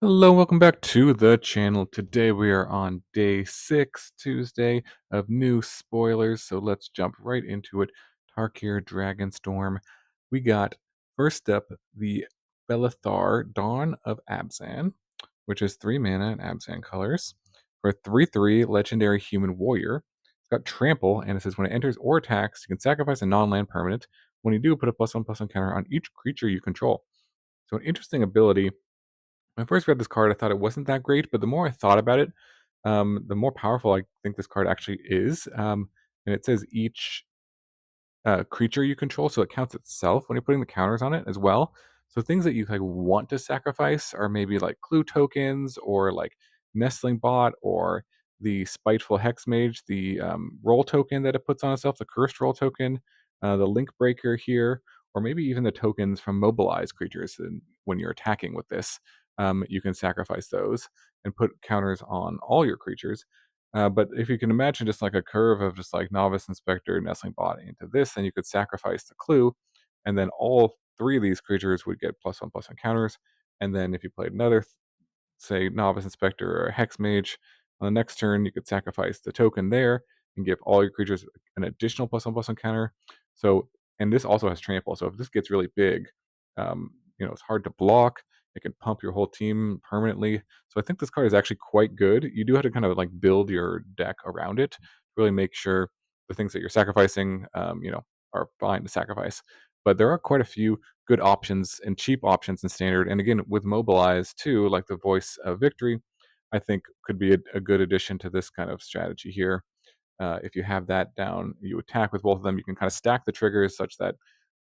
Hello, welcome back to the channel. Today we are on day 6, Tuesday, of new spoilers, so let's jump right into it. Tarkir Dragonstorm. We got, first up, the Felothar, Dawn of Abzan, which is 3 mana in Abzan colors. For 3/3 legendary human warrior. It's got trample, and it says when it enters or attacks, you can sacrifice a non-land permanent. When you do, put a +1/+1 counter on each creature you control. So an interesting ability. When I first read this card, I thought it wasn't that great, but the more I thought about it, the more powerful I think this card actually is. And it says each creature you control, so it counts itself when you're putting the counters on it as well. So things that you like want to sacrifice are maybe like clue tokens or like Nestling Bot or the Spiteful Hex Mage, the roll token that it puts on itself, the Cursed Roll token, the Link Breaker here, or maybe even the tokens from mobilized creatures. And when you're attacking with this, you can sacrifice those and put counters on all your creatures. But if you can imagine just like a curve of just like Novice Inspector, Nestling Bot into this, then you could sacrifice the clue, and then all three of these creatures would get +1/+1 counters. And then if you played another, say, Novice Inspector or a Hex Mage, on the next turn you could sacrifice the token there and give all your creatures an additional +1/+1 counter. So, and this also has trample. So if this gets really big, it's hard to block. It can pump your whole team permanently. So I think this card is actually quite good. You do have to kind of like build your deck around it to really make sure the things that you're sacrificing, are fine to sacrifice. But there are quite a few good options and cheap options in standard. And again, with mobilize too, like the Voice of Victory, I think could be a good addition to this kind of strategy here. If you have that down, you attack with both of them. You can kind of stack the triggers such that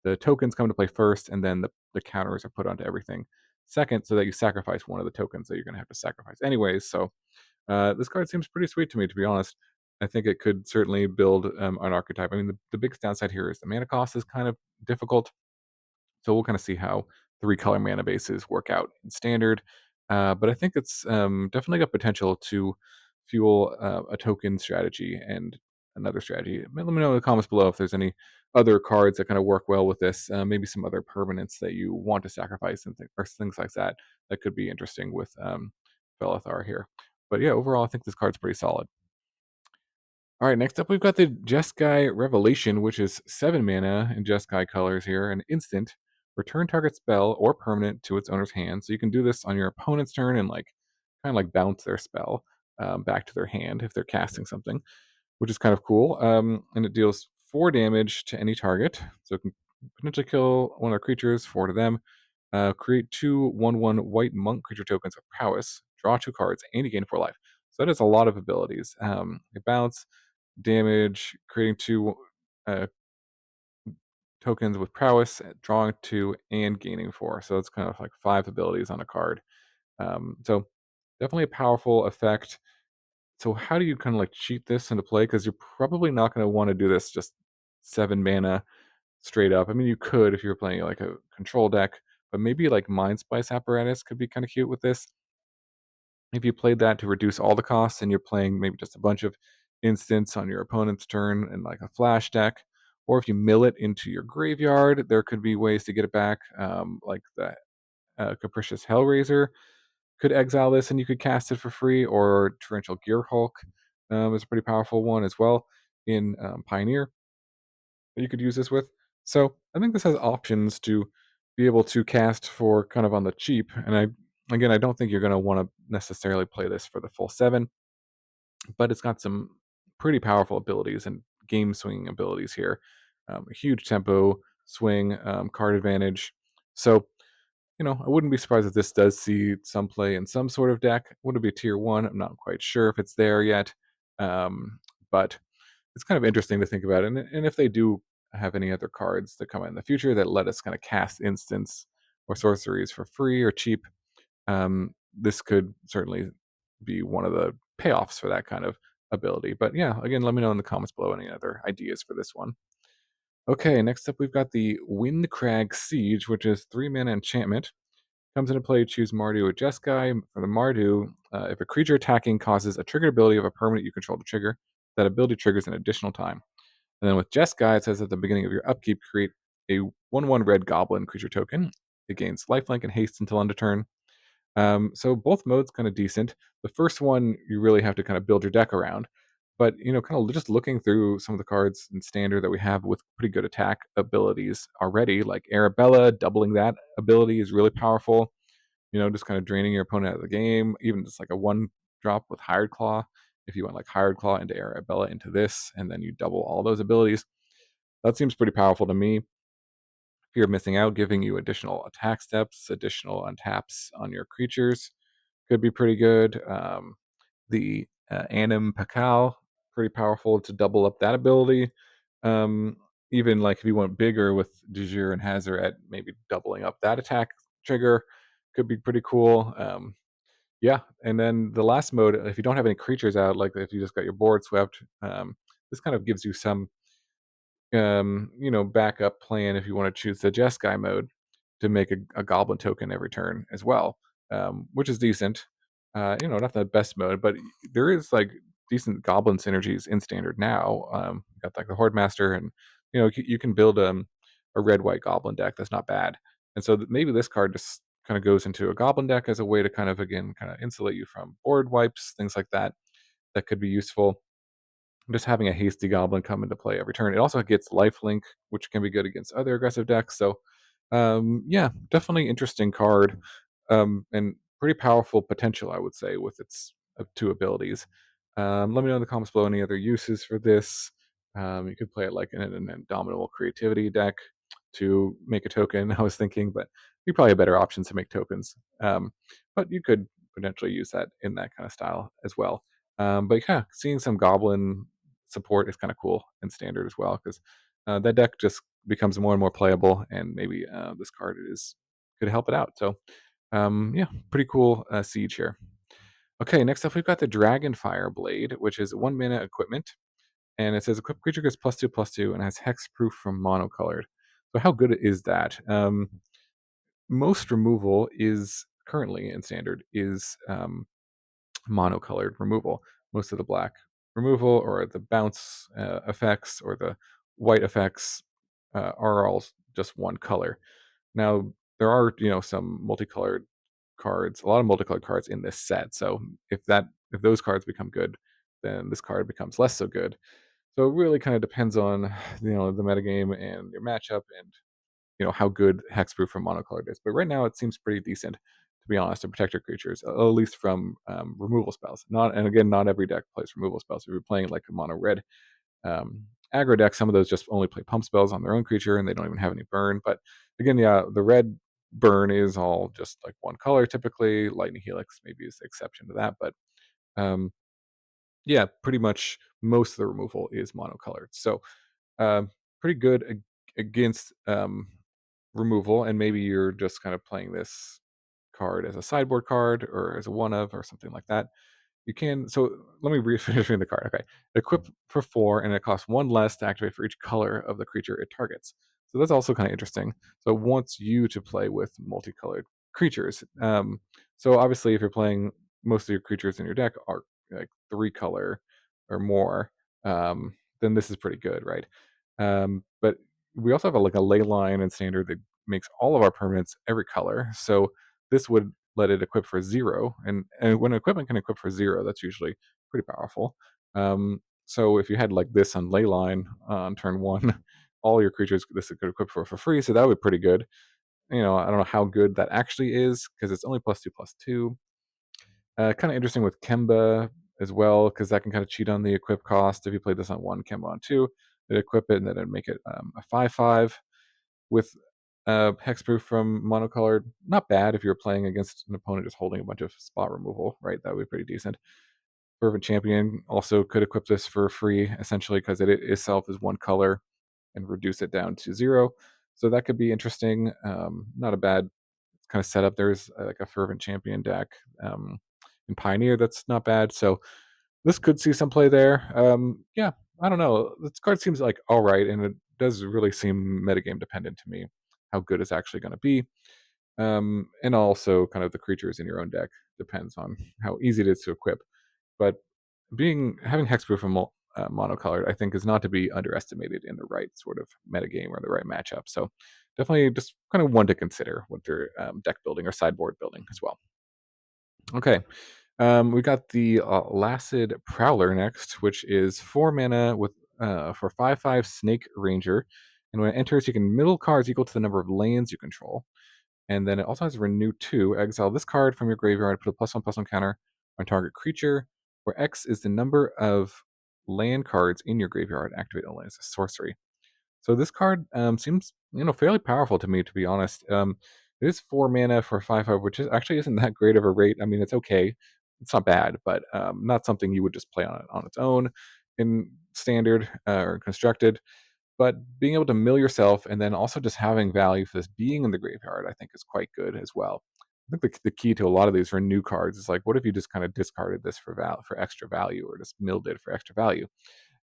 the tokens come to play first, and then the counters are put onto everything second, so that you sacrifice one of the tokens that you're going to have to sacrifice anyways. So this card seems pretty sweet to me, to be honest. I think it could certainly build an archetype. I mean, the biggest downside here is the mana cost is kind of difficult. So we'll kind of see how 3 color mana bases work out in standard. But I think it's definitely got potential to fuel a token strategy and another strategy. Let me know in the comments below if there's any other cards that kind of work well with this. Maybe some other permanents that you want to sacrifice and or things like that that could be interesting with Felothar here. But yeah, overall, I think this card's pretty solid. All right, next up we've got the Jeskai Revelation, which is 7 mana in Jeskai colors here, an instant. Return target spell or permanent to its owner's hand. So you can do this on your opponent's turn and like kind of like bounce their spell back to their hand if they're casting something, which is kind of cool. And it deals 4 damage to any target, so it can potentially kill one of their creatures, 4 to them. Create 2/1/1 white monk creature tokens of prowess. Draw 2 cards, and you gain 4 life. So that is a lot of abilities. It bounce, damage, creating 2 uh, tokens with prowess, drawing 2, and gaining 4. So it's kind of like 5 abilities on a card. So definitely a powerful effect. So how do you kind of like cheat this into play? Because you're probably not going to want to do this just 7 mana straight up. I mean, you could if you're playing like a control deck, but maybe like Mind Spice Apparatus could be kind of cute with this. If you played that to reduce all the costs and you're playing maybe just a bunch of instants on your opponent's turn and like a flash deck, or if you mill it into your graveyard, there could be ways to get it back, like the Capricious Hellraiser could exile this and you could cast it for free, or Torrential Gear Hulk is a pretty powerful one as well in Pioneer that you could use this with. So I think this has options to be able to cast for kind of on the cheap. And I don't think you're going to want to necessarily play this for the full 7, but it's got some pretty powerful abilities and game swinging abilities here. A huge tempo swing, card advantage. So I wouldn't be surprised if this does see some play in some sort of deck. Would it be tier 1? I'm not quite sure if it's there yet. But it's kind of interesting to think about. And if they do have any other cards that come out in the future that let us kind of cast instants or sorceries for free or cheap, this could certainly be one of the payoffs for that kind of ability. But yeah, again, let me know in the comments below any other ideas for this one. Okay, next up we've got the Windcrag Siege, which is 3 mana enchantment. Comes into play, choose Mardu or Jeskai. For the Mardu, if a creature attacking causes a triggered ability of a permanent you control to trigger, that ability triggers an additional time. And then with Jeskai, it says at the beginning of your upkeep, create a 1/1 red goblin creature token. It gains lifelink and haste until end of turn. So both modes kind of decent. The first one you really have to kind of build your deck around, but kind of just looking through some of the cards in standard that we have with pretty good attack abilities already, like Arabella, doubling that ability is really powerful. Just kind of draining your opponent out of the game. Even just like a one drop with Hired Claw. If you went like Hired Claw into Arabella into this, and then you double all those abilities, that seems pretty powerful to me. Fear of Missing Out, giving you additional attack steps, additional untaps on your creatures, could be pretty good. The Anim Pakal, pretty powerful to double up that ability. Um, Even like if you want bigger with Dejir and Hazaret, maybe doubling up that attack trigger could be pretty cool. Yeah, and then the last mode, if you don't have any creatures out, like if you just got your board swept, this kind of gives you some backup plan if you want to choose the Jeskai mode to make a goblin token every turn as well, which is decent. Not the best mode, but there is like decent goblin synergies in standard now. Got like the Horde Master, and you can build a red white goblin deck that's not bad. And so maybe this card just kind of goes into a goblin deck as a way to kind of again kind of insulate you from board wipes, things like that. That could be useful. Just having a hasty goblin come into play every turn. It also gets lifelink, which can be good against other aggressive decks. So, yeah, definitely interesting card, and pretty powerful potential, I would say, with its two abilities. Let me know in the comments below any other uses for this. You could play it like in an Indomitable Creativity deck to make a token. I was thinking, but you probably have better options to make tokens. But you could potentially use that in that kind of style as well. But yeah, seeing some goblin support is kind of cool in standard as well, because that deck just becomes more and more playable, and maybe this card is could help it out. So yeah, pretty cool siege here. Okay, next up we've got the Dragonfire Blade, which is 1 mana equipment, and it says equip creature gets +2/+2 and has hexproof from monocolored. So how good is that? Most removal is currently in standard is monocolored removal. Most of the black removal or the bounce effects or the white effects are all just one color. Now there are some multicolored cards, a lot of multicolored cards in this set. So if those cards become good, then this card becomes less so good. So it really kind of depends on the metagame and your matchup and how good hexproof from monocolored is. But right now it seems pretty decent, to be honest, to protect your creatures, at least from removal spells. Not every deck plays removal spells. If you're playing like a mono red aggro deck, some of those just only play pump spells on their own creature and they don't even have any burn. But again, yeah, the red burn is all just like one color typically. Lightning Helix maybe is the exception to that, but um, yeah, pretty much most of the removal is monocolored. So um, pretty good against removal, and maybe you're just kind of playing this card as a sideboard card or as a one of or something like that. You can let me finish reading the card. Okay. Equip for 4, and it costs 1 less to activate for each color of the creature it targets. So that's also kind of interesting. So it wants you to play with multicolored creatures. So obviously if you're playing most of your creatures in your deck are like 3 color or more, then this is pretty good, right? But we also have like a ley line in standard that makes all of our permanents every color. So this would let it equip for 0, and when equipment can equip for 0, that's usually pretty powerful. So if you had like this on Leyline on turn 1, all your creatures this could equip for free, so that would be pretty good. I don't know how good that actually is because it's only +2/+2. Kind of interesting with Kemba as well, because that can kind of cheat on the equip cost. If you play this on 1, Kemba on 2, it equip it and then it'd make it a 5/5 with hexproof from monocolored. Not bad if you're playing against an opponent just holding a bunch of spot removal, right? That would be pretty decent. Fervent Champion also could equip this for free, essentially, because it itself is one color and reduce it down to 0. So that could be interesting. Not a bad kind of setup. There's like a Fervent Champion deck in Pioneer that's not bad. So this could see some play there. Yeah, I don't know. This card seems like all right, and it does really seem metagame dependent to me. How good it's actually going to be, and also kind of the creatures in your own deck depends on how easy it is to equip. But having hexproof and monocolored, I think, is not to be underestimated in the right sort of metagame or the right matchup. So definitely just kind of one to consider when you're deck building or sideboard building as well. Okay. We got the Lacid Prowler next, which is 4 mana with for 5/5 Snake Ranger, and when it enters, you can middle cards equal to the number of lands you control. And then it also has Renew 2. Exile this card from your graveyard, put a +1/+1 counter on target creature, where X is the number of land cards in your graveyard. Activate only as a sorcery. So this card seems fairly powerful to me, to be honest. It is 4 mana for 5/5, which is actually isn't that great of a rate. I mean, it's okay, it's not bad, but not something you would just play on its own in standard or constructed. But being able to mill yourself and then also just having value for this being in the graveyard, I think is quite good as well. I think the key to a lot of these renew cards is like, what if you just kind of discarded this for extra value, or just milled it for extra value?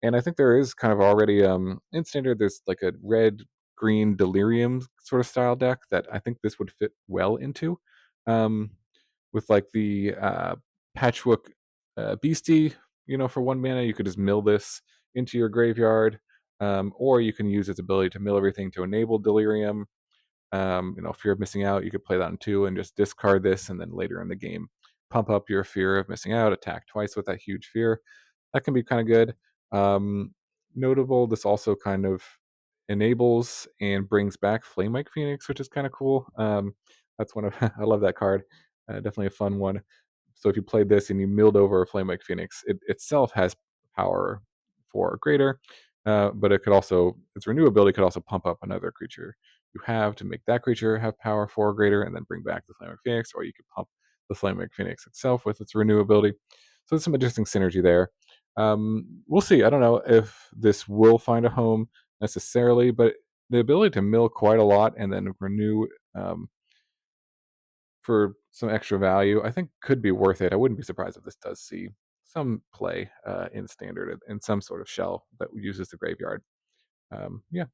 And I think there is kind of already in standard there's like a red green delirium sort of style deck that I think this would fit well into. Um, with like the patchwork beastie, for 1 mana, you could just mill this into your graveyard. Or you can use its ability to mill everything to enable delirium. Fear of missing out, you could play that on two and just discard this, and then later in the game pump up your fear of missing out, attack twice with that huge fear. That can be kind of good. Um, Notable, this also kind of enables and brings back Flame Like Phoenix, which is kind of cool. That's one of I love that card. Definitely a fun one. So if you played this and you milled over a Flame Like Phoenix, it itself has power for greater, but it could also its renew ability could also pump up another creature you have to make that creature have power 4 greater, and then bring back the Flaming Phoenix, or you could pump the Flaming Phoenix itself with its renew ability. So there's some interesting synergy there. We'll see. I don't know if this will find a home necessarily, but the ability to mill quite a lot and then renew um, for some extra value, I think could be worth it. I wouldn't be surprised if this does see some play in standard in some sort of shell that uses the graveyard. Yeah,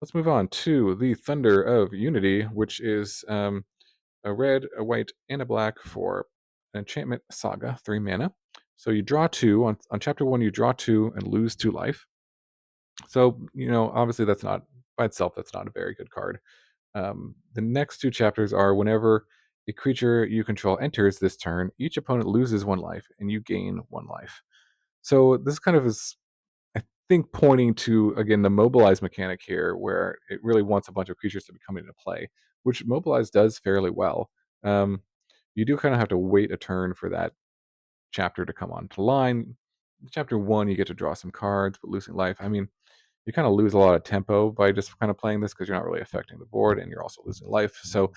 let's move on to the Thunder of Unity, which is a red, a white, and a black for an enchantment saga, 3 mana. So you draw two. On chapter one, you draw two and lose 2 life. So, obviously that's not by itself, that's not a very good card. The next two chapters are whenever a creature you control enters this turn, each opponent loses 1 life and you gain 1 life. So this kind of is, I think, pointing to again the mobilize mechanic here, where it really wants a bunch of creatures to be coming into play, which mobilize does fairly well. Um, you do kind of have to wait a turn for that chapter to come onto line. Chapter one, you get to draw some cards, but losing life. I mean, you kind of lose a lot of tempo by just kind of playing this because you're not really affecting the board and you're also losing life. So,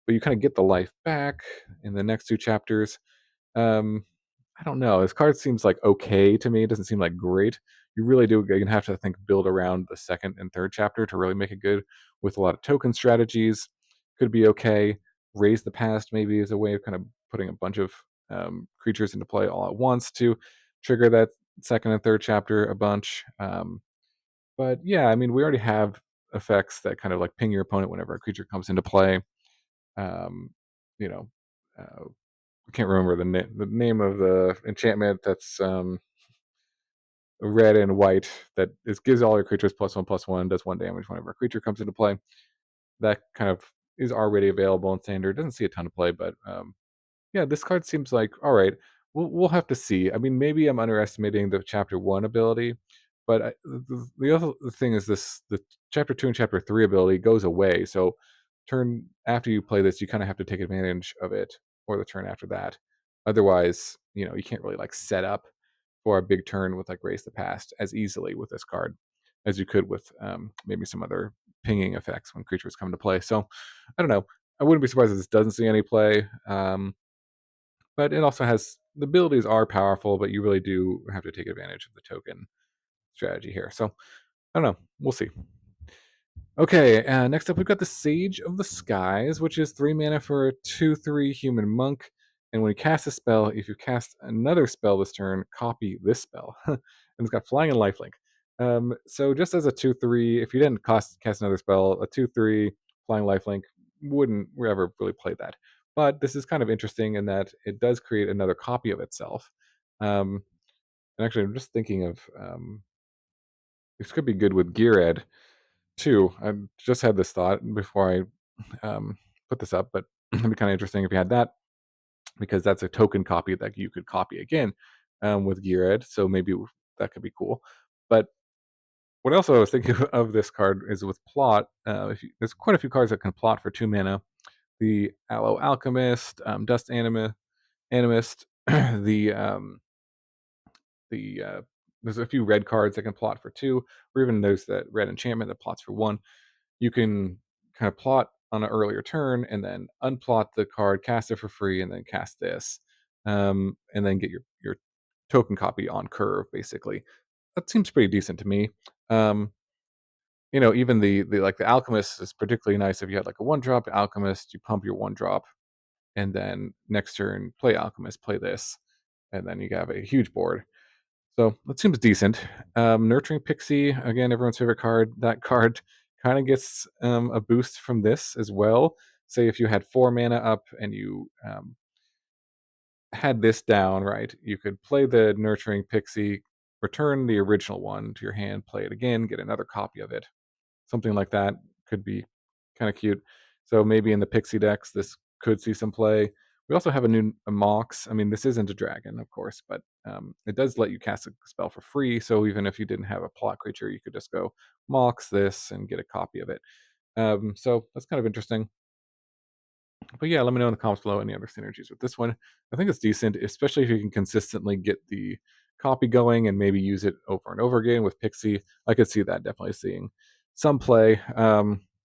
but you kind of get the life back in the next two chapters. um, I don't know. This card seems like okay to me. It doesn't seem like great. You really do. You're gonna have to, I think, build around the second and third chapter to really make it good. With a lot of token strategies, could be okay. Raise the past maybe is a way of kind of putting a bunch of creatures into play all at once to trigger that second and third chapter a bunch. But yeah, I mean, we already have effects that kind of like ping your opponent whenever a creature comes into play. Um, you know, uh, I can't remember the name of the enchantment that's red and white that gives all your creatures +1/+1, does 1 damage whenever a creature comes into play. That kind of is already available in standard. Doesn't see a ton of play, but yeah, this card seems like all right. We'll have to see. I mean, maybe I'm underestimating the chapter one ability, but the other thing is the chapter two and chapter three ability goes away. So turn after you play this, you kind of have to take advantage of it, or the turn after that. Otherwise, you can't really like set up for a big turn with like raise the past as easily with this card as you could with maybe some other pinging effects when creatures come to play. So I don't know. I wouldn't be surprised if this doesn't see any play. But it also has the abilities are powerful, but you really do have to take advantage of the token strategy here. So I don't know. We'll see. Okay, next up we've got the Sage of the Skies, which is 3 mana for a 2/3 human monk. And when you cast a spell, if you cast another spell this turn, copy this spell. And it's got flying and lifelink. So just as a 2/3, if you didn't cast another spell, a 2/3 flying lifelink wouldn't ever really play that. But this is kind of interesting in that it does create another copy of itself. Um, and actually, I'm just thinking of this could be good with Geared too. I just had this thought before I put this up, but it'd be kind of interesting if you had that. because that's a token copy that you could copy again with Geared. So maybe that could be cool. But what else I was thinking of this card is with plot. There's quite a few cards that can plot for 2 mana. The Aloe Alchemist, Dust Animist, the there's a few red cards that can plot for 2, or even there's that red enchantment that plots for 1. You can kind of plot on an earlier turn and then unplot the card, cast it for free, and then cast this, and then get your token copy on curve. Basically, that seems pretty decent to me. Um, even the Alchemist is particularly nice if you had like a 1-drop Alchemist. You pump your 1-drop, and then next turn play Alchemist, play this, and then you have a huge board. So that seems decent. Nurturing Pixie, again, everyone's favorite card. That card kind of gets a boost from this as well. Say if you had 4 mana up and you had this down, right? You could play the Nurturing Pixie, return the original one to your hand, play it again, get another copy of it. Something like that could be kind of cute. So maybe in the Pixie decks, this could see some play. We also have a Mox. I mean, this isn't a dragon, of course, but it does let you cast a spell for free. So even if you didn't have a plot creature, you could just go Mox this and get a copy of it. So that's kind of interesting. But yeah, let me know in the comments below any other synergies with this one. I think it's decent, especially if you can consistently get the copy going and maybe use it over and over again with Pixie. I could see that definitely seeing some play.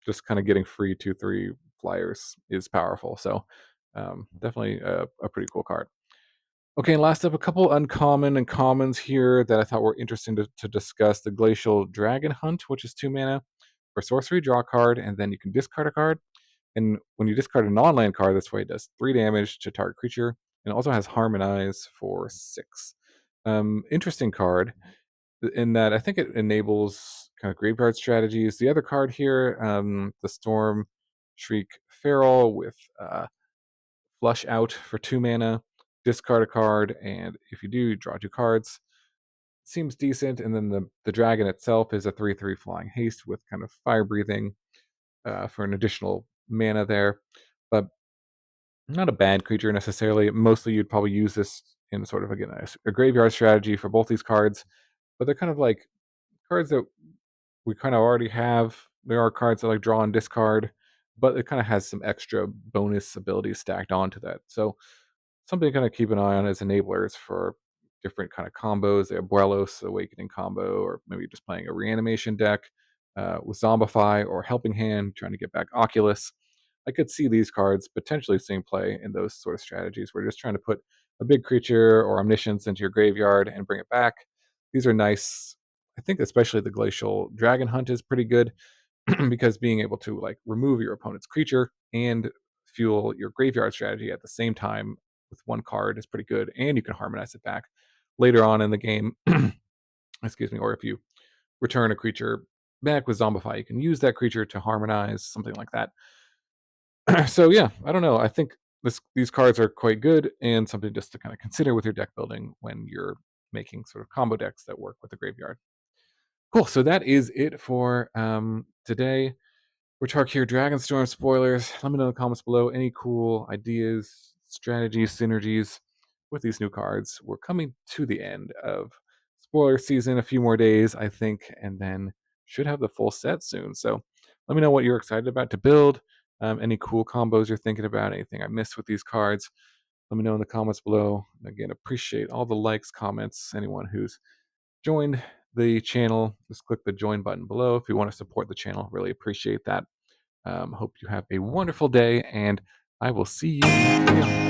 Just kind of getting free 2/3 flyers is powerful. So definitely a pretty cool card. Okay, and last up, a couple uncommon and commons here that I thought were interesting to discuss. The Glacial Dragon Hunt, which is 2 mana for sorcery, draw a card, and then you can discard a card. And when you discard a non-land card, this way it does 3 damage to target creature, and it also has Harmonize for 6. Interesting card in that I think it enables kind of graveyard strategies. The other card here, the Storm Shriek Feral with Flush Out for 2 mana, discard a card, and if you do, draw 2 cards. Seems decent. And then the dragon itself is a 3/3 flying haste with kind of fire breathing for an additional mana there. But not a bad creature necessarily. Mostly you'd probably use this in sort of, again, a graveyard strategy for both these cards. But they're kind of like cards that we kind of already have. There are cards that like draw and discard, but it kind of has some extra bonus abilities stacked onto that. So something to kind of keep an eye on as enablers for different kind of combos. The Abuelos Awakening combo, or maybe just playing a reanimation deck with Zombify or Helping Hand, trying to get back Oculus. I could see these cards potentially seeing play in those sort of strategies. We're just trying to put a big creature or Omniscience into your graveyard and bring it back. These are nice. I think especially the Glacial Dragon Hunt is pretty good because being able to like remove your opponent's creature and fuel your graveyard strategy at the same time with one card is pretty good, and you can harmonize it back later on in the game. Excuse me. Or if you return a creature back with Zombify, you can use that creature to harmonize, something like that. So yeah, I don't know. I think these cards are quite good and something just to kind of consider with your deck building when you're making sort of combo decks that work with the graveyard. Cool. So that is it for today. We're Tarkir Dragonstorm spoilers. Let me know in the comments below any cool ideas, strategies, synergies with these new cards. We're coming to the end of spoiler season, a few more days, I think, and then should have the full set soon. So let me know what you're excited about to build, any cool combos you're thinking about, anything I missed with these cards. Let me know in the comments below. Again, appreciate all the likes, comments, anyone who's joined the channel. Just click the join button below if you want to support the channel. Really appreciate that. Hope you have a wonderful day, and I will see you next video.